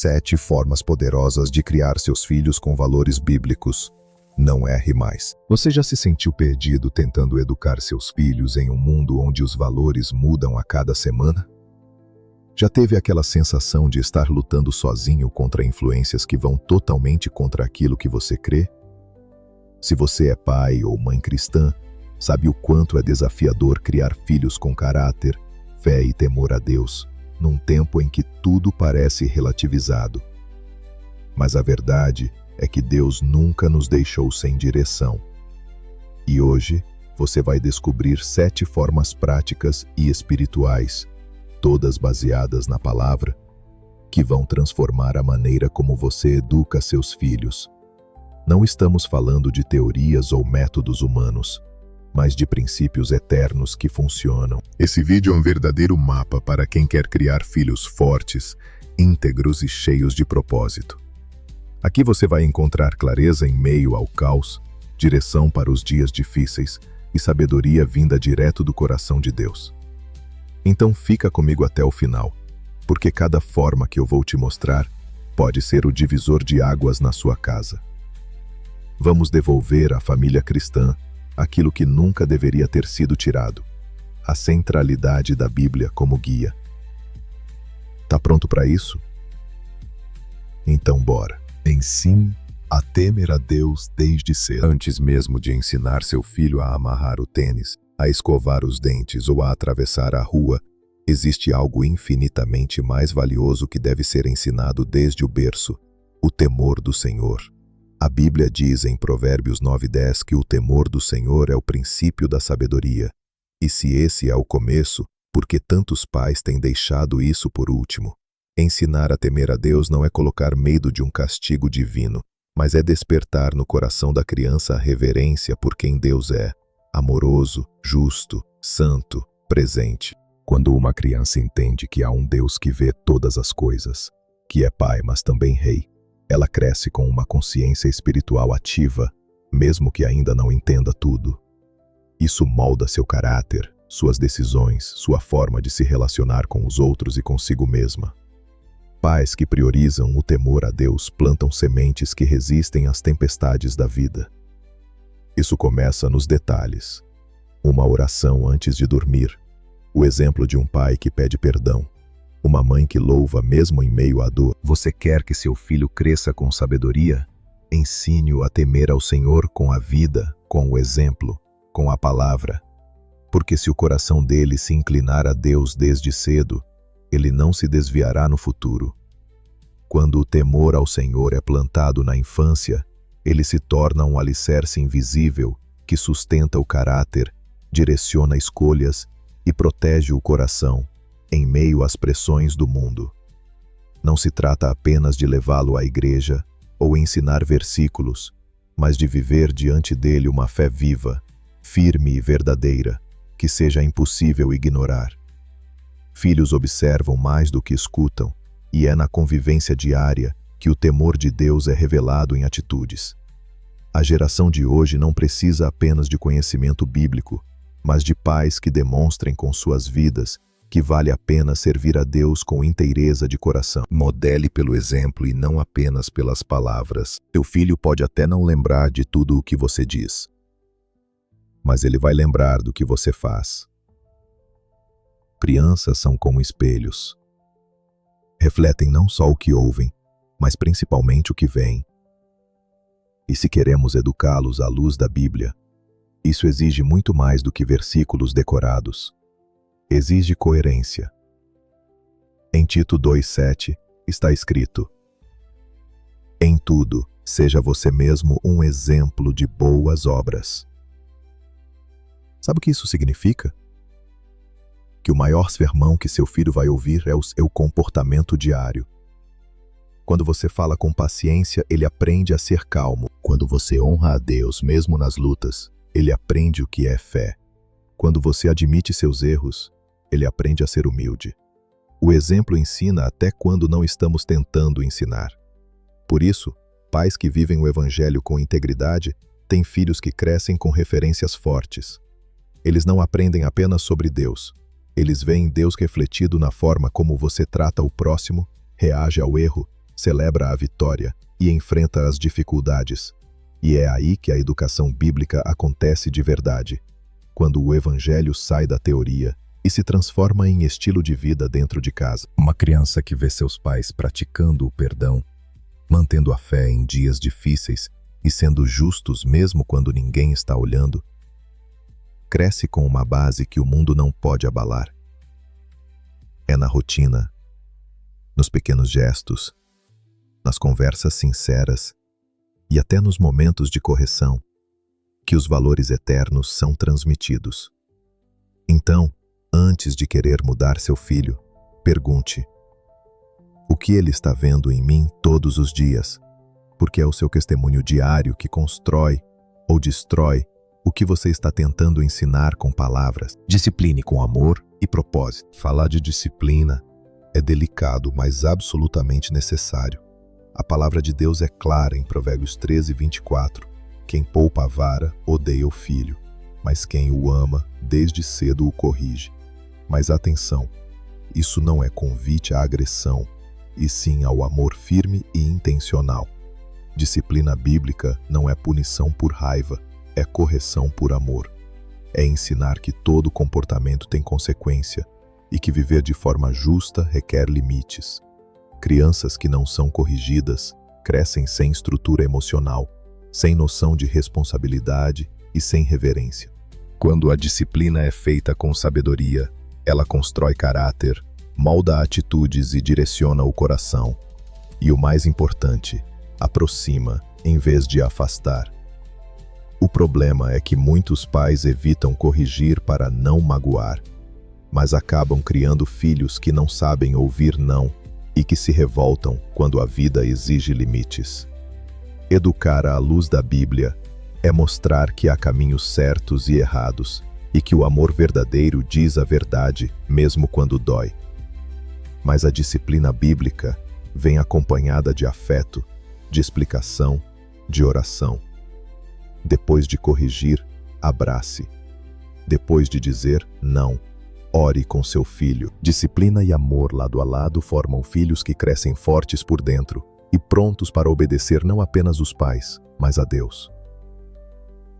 7 formas poderosas de criar seus filhos com valores bíblicos. Não erre mais. Você já se sentiu perdido tentando educar seus filhos em um mundo onde os valores mudam a cada semana? Já teve aquela sensação de estar lutando sozinho contra influências que vão totalmente contra aquilo que você crê? Se você é pai ou mãe cristã, sabe o quanto é desafiador criar filhos com caráter, fé e temor a Deus, num tempo em que tudo parece relativizado. Mas a verdade é que Deus nunca nos deixou sem direção. E hoje, você vai descobrir 7 formas práticas e espirituais, todas baseadas na palavra, que vão transformar a maneira como você educa seus filhos. Não estamos falando de teorias ou métodos humanos, mas de princípios eternos que funcionam. Esse vídeo é um verdadeiro mapa para quem quer criar filhos fortes, íntegros e cheios de propósito. Aqui você vai encontrar clareza em meio ao caos, direção para os dias difíceis e sabedoria vinda direto do coração de Deus. Então fica comigo até o final, porque cada forma que eu vou te mostrar pode ser o divisor de águas na sua casa. Vamos devolver à família cristã aquilo que nunca deveria ter sido tirado: a centralidade da Bíblia como guia. Tá pronto para isso? Então bora. Ensine a temer a Deus desde cedo. Antes mesmo de ensinar seu filho a amarrar o tênis, a escovar os dentes ou a atravessar a rua, existe algo infinitamente mais valioso que deve ser ensinado desde o berço: o temor do Senhor. A Bíblia diz em Provérbios 9:10 que o temor do Senhor é o princípio da sabedoria. E se esse é o começo, por que tantos pais têm deixado isso por último? Ensinar a temer a Deus não é colocar medo de um castigo divino, mas é despertar no coração da criança a reverência por quem Deus é: amoroso, justo, santo, presente. Quando uma criança entende que há um Deus que vê todas as coisas, que é Pai, mas também Rei, ela cresce com uma consciência espiritual ativa, mesmo que ainda não entenda tudo. Isso molda seu caráter, suas decisões, sua forma de se relacionar com os outros e consigo mesma. Pais que priorizam o temor a Deus plantam sementes que resistem às tempestades da vida. Isso começa nos detalhes. Uma oração antes de dormir, o exemplo de um pai que pede perdão, uma mãe que louva mesmo em meio à dor. Você quer que seu filho cresça com sabedoria? Ensine-o a temer ao Senhor com a vida, com o exemplo, com a palavra. Porque se o coração dele se inclinar a Deus desde cedo, ele não se desviará no futuro. Quando o temor ao Senhor é plantado na infância, ele se torna um alicerce invisível que sustenta o caráter, direciona escolhas e protege o coração em meio às pressões do mundo. Não se trata apenas de levá-lo à igreja ou ensinar versículos, mas de viver diante dele uma fé viva, firme e verdadeira, que seja impossível ignorar. Filhos observam mais do que escutam, e é na convivência diária que o temor de Deus é revelado em atitudes. A geração de hoje não precisa apenas de conhecimento bíblico, mas de pais que demonstrem com suas vidas que vale a pena servir a Deus com inteireza de coração. Modele pelo exemplo e não apenas pelas palavras. Seu filho pode até não lembrar de tudo o que você diz, mas ele vai lembrar do que você faz. Crianças são como espelhos. Refletem não só o que ouvem, mas principalmente o que veem. E se queremos educá-los à luz da Bíblia, isso exige muito mais do que versículos decorados. Exige coerência. Em Tito 2:7 está escrito: em tudo, seja você mesmo um exemplo de boas obras. Sabe o que isso significa? Que o maior sermão que seu filho vai ouvir é o seu comportamento diário. Quando você fala com paciência, ele aprende a ser calmo. Quando você honra a Deus mesmo nas lutas, ele aprende o que é fé. Quando você admite seus erros, ele aprende a ser humilde. O exemplo ensina até quando não estamos tentando ensinar. Por isso, pais que vivem o Evangelho com integridade têm filhos que crescem com referências fortes. Eles não aprendem apenas sobre Deus. Eles veem Deus refletido na forma como você trata o próximo, reage ao erro celebra a vitória e enfrenta as dificuldades. E é aí que a educação bíblica acontece de verdade, quando o evangelho sai da teoria e se transforma em estilo de vida dentro de casa. Uma criança que vê seus pais praticando o perdão, mantendo a fé em dias difíceis e sendo justos mesmo quando ninguém está olhando, cresce com uma base que o mundo não pode abalar. É na rotina, nos pequenos gestos, nas conversas sinceras e até nos momentos de correção que os valores eternos são transmitidos. Então, antes de querer mudar seu filho, pergunte: o que ele está vendo em mim todos os dias? Porque é o seu testemunho diário que constrói ou destrói o que você está tentando ensinar com palavras. Discipline com amor e propósito. Falar de disciplina é delicado, mas absolutamente necessário. A palavra de Deus é clara em Provérbios 13:24. Quem poupa a vara, odeia o filho, mas quem o ama, desde cedo o corrige. Mas atenção, isso não é convite à agressão, e sim ao amor firme e intencional. Disciplina bíblica não é punição por raiva, é correção por amor. É ensinar que todo comportamento tem consequência e que viver de forma justa requer limites. Crianças que não são corrigidas crescem sem estrutura emocional, sem noção de responsabilidade e sem reverência. Quando a disciplina é feita com sabedoria, ela constrói caráter, molda atitudes e direciona o coração. E o mais importante, aproxima em vez de afastar. O problema é que muitos pais evitam corrigir para não magoar, mas acabam criando filhos que não sabem ouvir não e que se revoltam quando a vida exige limites. Educar à luz da Bíblia é mostrar que há caminhos certos e errados e que o amor verdadeiro diz a verdade mesmo quando dói. Mas a disciplina bíblica vem acompanhada de afeto, de explicação, de oração. Depois de corrigir, abrace. Depois de dizer não, ore com seu filho. Disciplina e amor lado a lado formam filhos que crescem fortes por dentro e prontos para obedecer não apenas os pais, mas a Deus.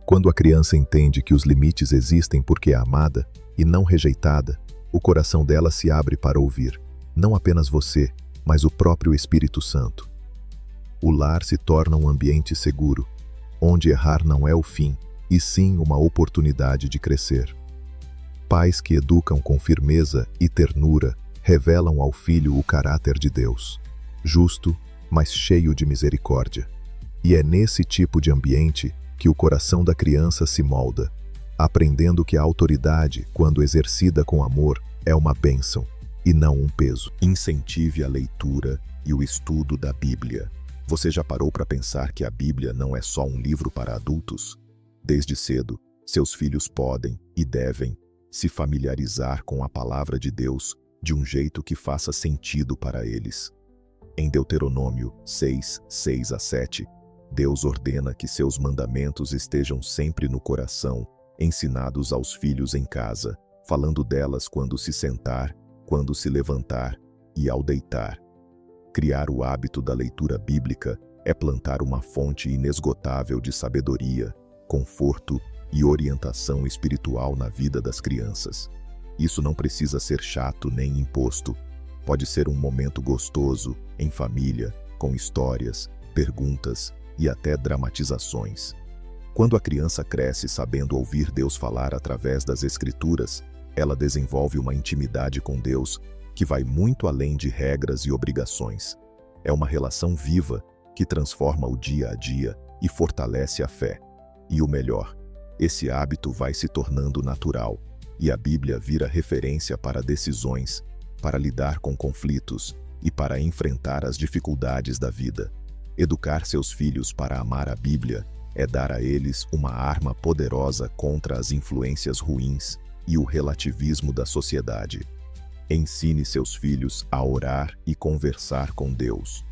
Quando a criança entende que os limites existem porque é amada e não rejeitada, o coração dela se abre para ouvir, não apenas você, mas o próprio Espírito Santo. O lar se torna um ambiente seguro, onde errar não é o fim, e sim uma oportunidade de crescer. Pais que educam com firmeza e ternura revelam ao filho o caráter de Deus, justo, mas cheio de misericórdia. E é nesse tipo de ambiente que o coração da criança se molda, aprendendo que a autoridade, quando exercida com amor, é uma bênção e não um peso. Incentive a leitura e o estudo da Bíblia. Você já parou para pensar que a Bíblia não é só um livro para adultos? Desde cedo, seus filhos podem e devem se familiarizar com a palavra de Deus de um jeito que faça sentido para eles. Em Deuteronômio 6:6-7, Deus ordena que seus mandamentos estejam sempre no coração, ensinados aos filhos em casa, falando delas quando se sentar, quando se levantar e ao deitar. Criar o hábito da leitura bíblica é plantar uma fonte inesgotável de sabedoria, conforto e orientação espiritual na vida das crianças. Isso não precisa ser chato nem imposto. Pode ser um momento gostoso, em família, com histórias, perguntas e até dramatizações. Quando a criança cresce sabendo ouvir Deus falar através das Escrituras, ela desenvolve uma intimidade com Deus que vai muito além de regras e obrigações. É uma relação viva que transforma o dia a dia e fortalece a fé. E o melhor, esse hábito vai se tornando natural, e a Bíblia vira referência para decisões, para lidar com conflitos e para enfrentar as dificuldades da vida. Educar seus filhos para amar a Bíblia é dar a eles uma arma poderosa contra as influências ruins e o relativismo da sociedade. Ensine seus filhos a orar e conversar com Deus.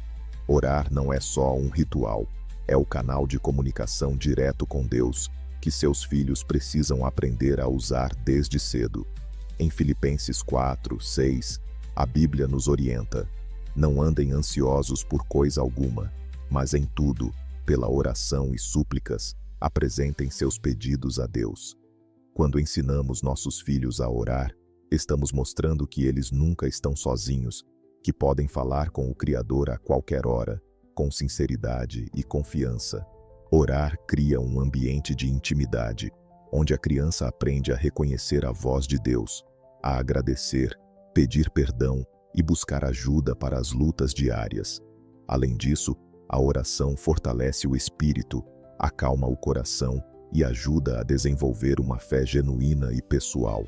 Orar não é só um ritual, é o canal de comunicação direto com Deus que seus filhos precisam aprender a usar desde cedo. Em Filipenses 4:6, a Bíblia nos orienta: Não andem ansiosos por coisa alguma, mas em tudo, pela oração e súplicas, apresentem seus pedidos a Deus. Quando ensinamos nossos filhos a orar, estamos mostrando que eles nunca estão sozinhos, que podem falar com o Criador a qualquer hora, com sinceridade e confiança. Orar cria um ambiente de intimidade, onde a criança aprende a reconhecer a voz de Deus, a agradecer, pedir perdão e buscar ajuda para as lutas diárias. Além disso, a oração fortalece o espírito, acalma o coração e ajuda a desenvolver uma fé genuína e pessoal,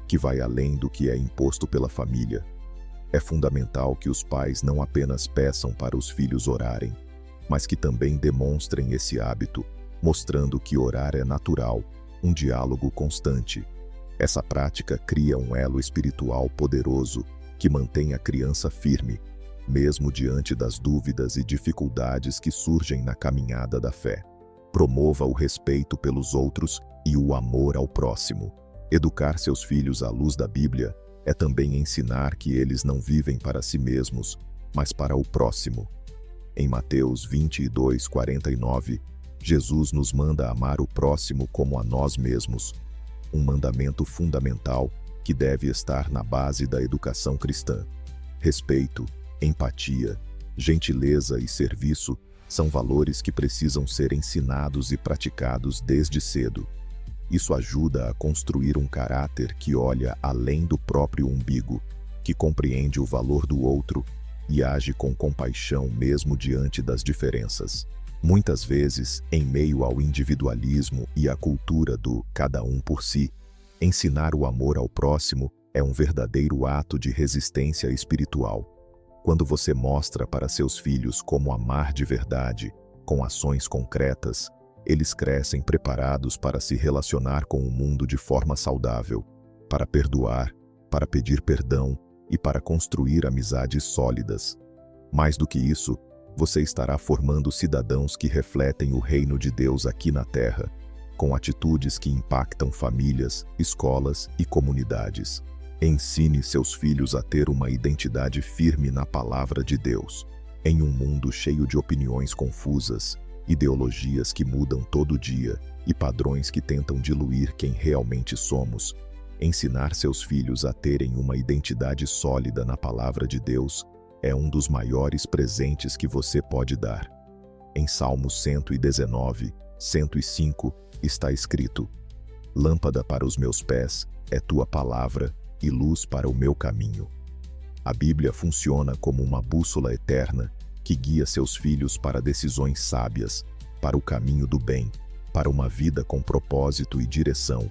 que vai além do que é imposto pela família. É fundamental que os pais não apenas peçam para os filhos orarem, mas que também demonstrem esse hábito, mostrando que orar é natural, um diálogo constante. Essa prática cria um elo espiritual poderoso que mantém a criança firme, mesmo diante das dúvidas e dificuldades que surgem na caminhada da fé. Promova o respeito pelos outros e o amor ao próximo. Educar seus filhos à luz da Bíblia é também ensinar que eles não vivem para si mesmos, mas para o próximo. Em Mateus 22:49, Jesus nos manda amar o próximo como a nós mesmos, um mandamento fundamental que deve estar na base da educação cristã. Respeito, empatia, gentileza e serviço são valores que precisam ser ensinados e praticados desde cedo. Isso ajuda a construir um caráter que olha além do próprio umbigo, que compreende o valor do outro e age com compaixão mesmo diante das diferenças. Muitas vezes, em meio ao individualismo e à cultura do cada um por si, ensinar o amor ao próximo é um verdadeiro ato de resistência espiritual. Quando você mostra para seus filhos como amar de verdade, com ações concretas, eles crescem preparados para se relacionar com o mundo de forma saudável, para perdoar, para pedir perdão e para construir amizades sólidas. Mais do que isso, você estará formando cidadãos que refletem o reino de Deus aqui na Terra, com atitudes que impactam famílias, escolas e comunidades. Ensine seus filhos a ter uma identidade firme na palavra de Deus. Em um mundo cheio de opiniões confusas, ideologias que mudam todo dia e padrões que tentam diluir quem realmente somos, ensinar seus filhos a terem uma identidade sólida na palavra de Deus é um dos maiores presentes que você pode dar. Em Salmos 119, 105, está escrito: Lâmpada para os meus pés é tua palavra e luz para o meu caminho. A Bíblia funciona como uma bússola eterna que guia seus filhos para decisões sábias, para o caminho do bem, para uma vida com propósito e direção.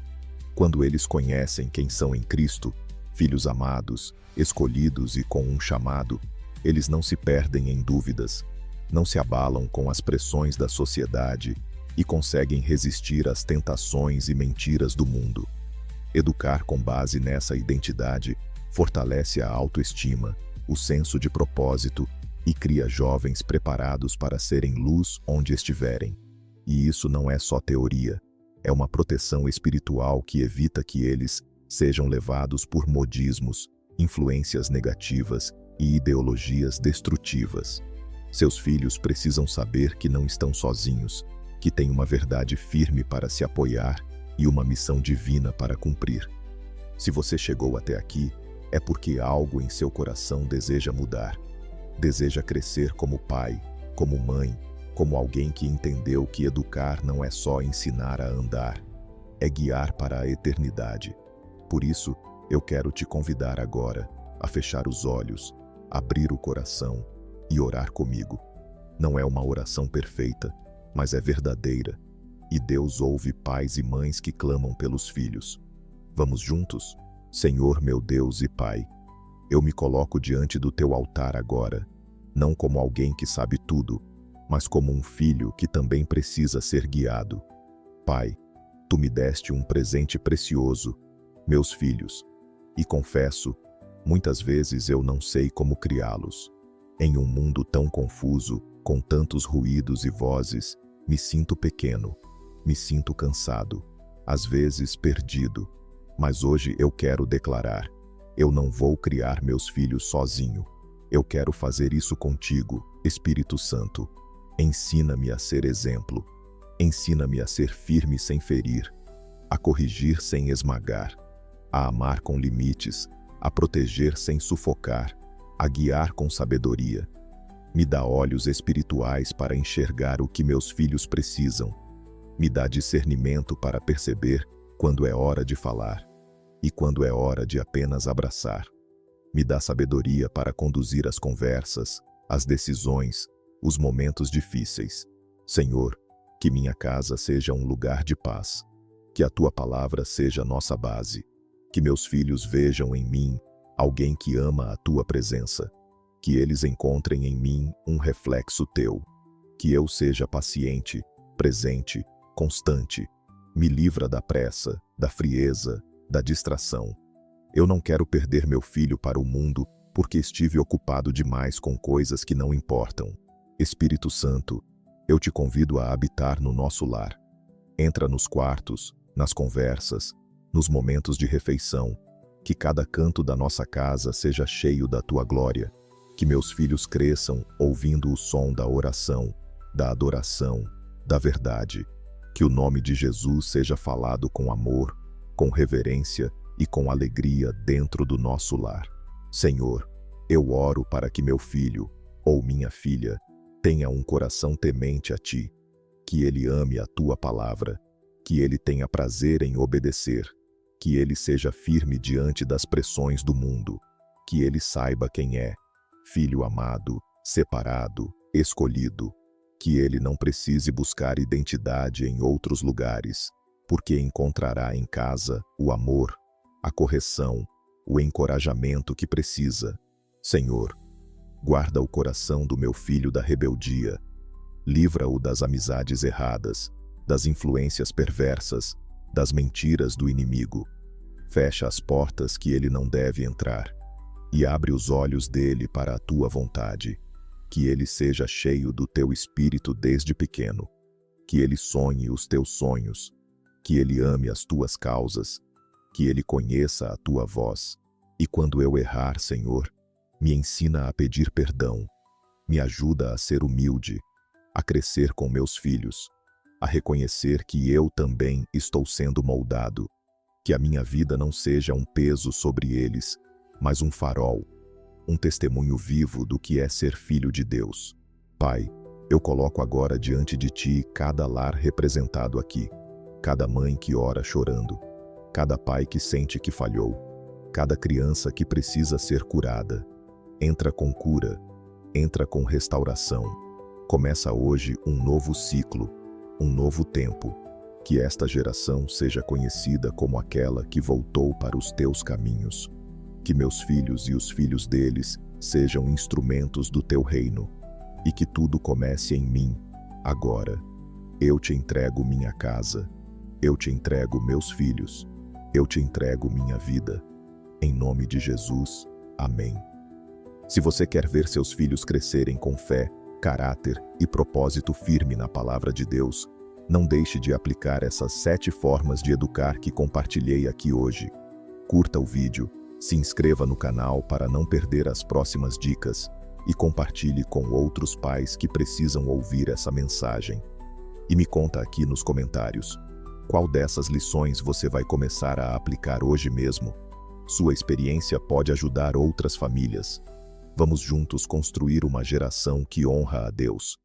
Quando eles conhecem quem são em Cristo, filhos amados, escolhidos e com um chamado, eles não se perdem em dúvidas, não se abalam com as pressões da sociedade e conseguem resistir às tentações e mentiras do mundo. Educar com base nessa identidade fortalece a autoestima, o senso de propósito e cria jovens preparados para serem luz onde estiverem. E isso não é só teoria, é uma proteção espiritual que evita que eles sejam levados por modismos, influências negativas e ideologias destrutivas. Seus filhos precisam saber que não estão sozinhos, que têm uma verdade firme para se apoiar e uma missão divina para cumprir. Se você chegou até aqui, é porque algo em seu coração deseja mudar. Deseja crescer como pai, como mãe, como alguém que entendeu que educar não é só ensinar a andar, é guiar para a eternidade. Por isso, eu quero te convidar agora a fechar os olhos, abrir o coração e orar comigo. Não é uma oração perfeita, mas é verdadeira, e Deus ouve pais e mães que clamam pelos filhos. Vamos juntos? Senhor meu Deus e Pai, eu me coloco diante do teu altar agora, não como alguém que sabe tudo, mas como um filho que também precisa ser guiado. Pai, tu me deste um presente precioso, meus filhos, e confesso, muitas vezes eu não sei como criá-los. Em um mundo tão confuso, com tantos ruídos e vozes, me sinto pequeno, me sinto cansado, às vezes perdido, mas hoje eu quero declarar: eu não vou criar meus filhos sozinho. Eu quero fazer isso contigo, Espírito Santo. Ensina-me a ser exemplo. Ensina-me a ser firme sem ferir, a corrigir sem esmagar, a amar com limites, a proteger sem sufocar, a guiar com sabedoria. Me dá olhos espirituais para enxergar o que meus filhos precisam. Me dá discernimento para perceber quando é hora de falar e quando é hora de apenas abraçar. Me dá sabedoria para conduzir as conversas, as decisões, os momentos difíceis. Senhor, que minha casa seja um lugar de paz. Que a tua palavra seja nossa base. Que meus filhos vejam em mim alguém que ama a tua presença. Que eles encontrem em mim um reflexo teu. Que eu seja paciente, presente, constante. Me livra da pressa, da frieza, da distração. Eu não quero perder meu filho para o mundo porque estive ocupado demais com coisas que não importam. Espírito Santo, eu te convido a habitar no nosso lar. Entra nos quartos, nas conversas, nos momentos de refeição. Que cada canto da nossa casa seja cheio da tua glória. Que meus filhos cresçam ouvindo o som da oração, da adoração, da verdade. Que o nome de Jesus seja falado com amor, com reverência e com alegria dentro do nosso lar. Senhor, eu oro para que meu filho, ou minha filha, tenha um coração temente a ti, que ele ame a tua palavra, que ele tenha prazer em obedecer, que ele seja firme diante das pressões do mundo, que ele saiba quem é, filho amado, separado, escolhido, que ele não precise buscar identidade em outros lugares, porque encontrará em casa o amor, a correção, o encorajamento que precisa. Senhor, guarda o coração do meu filho da rebeldia, livra-o das amizades erradas, das influências perversas, das mentiras do inimigo. Fecha as portas que ele não deve entrar e abre os olhos dele para a tua vontade. Que ele seja cheio do teu espírito desde pequeno, que ele sonhe os teus sonhos, que ele ame as tuas causas, que ele conheça a tua voz. E quando eu errar, Senhor, me ensina a pedir perdão, me ajuda a ser humilde, a crescer com meus filhos, a reconhecer que eu também estou sendo moldado, que a minha vida não seja um peso sobre eles, mas um farol, um testemunho vivo do que é ser filho de Deus. Pai, eu coloco agora diante de ti cada lar representado aqui, cada mãe que ora chorando, cada pai que sente que falhou, cada criança que precisa ser curada. Entra com cura, entra com restauração. Começa hoje um novo ciclo, um novo tempo. Que esta geração seja conhecida como aquela que voltou para os teus caminhos. Que meus filhos e os filhos deles sejam instrumentos do teu reino. E que tudo comece em mim, agora. Eu te entrego minha casa. Eu te entrego meus filhos. Eu te entrego minha vida. Em nome de Jesus, amém. Se você quer ver seus filhos crescerem com fé, caráter e propósito firme na palavra de Deus, não deixe de aplicar essas 7 formas de educar que compartilhei aqui hoje. Curta o vídeo, se inscreva no canal para não perder as próximas dicas e compartilhe com outros pais que precisam ouvir essa mensagem. E me conta aqui nos comentários, qual dessas lições você vai começar a aplicar hoje mesmo? Sua experiência pode ajudar outras famílias. Vamos juntos construir uma geração que honra a Deus.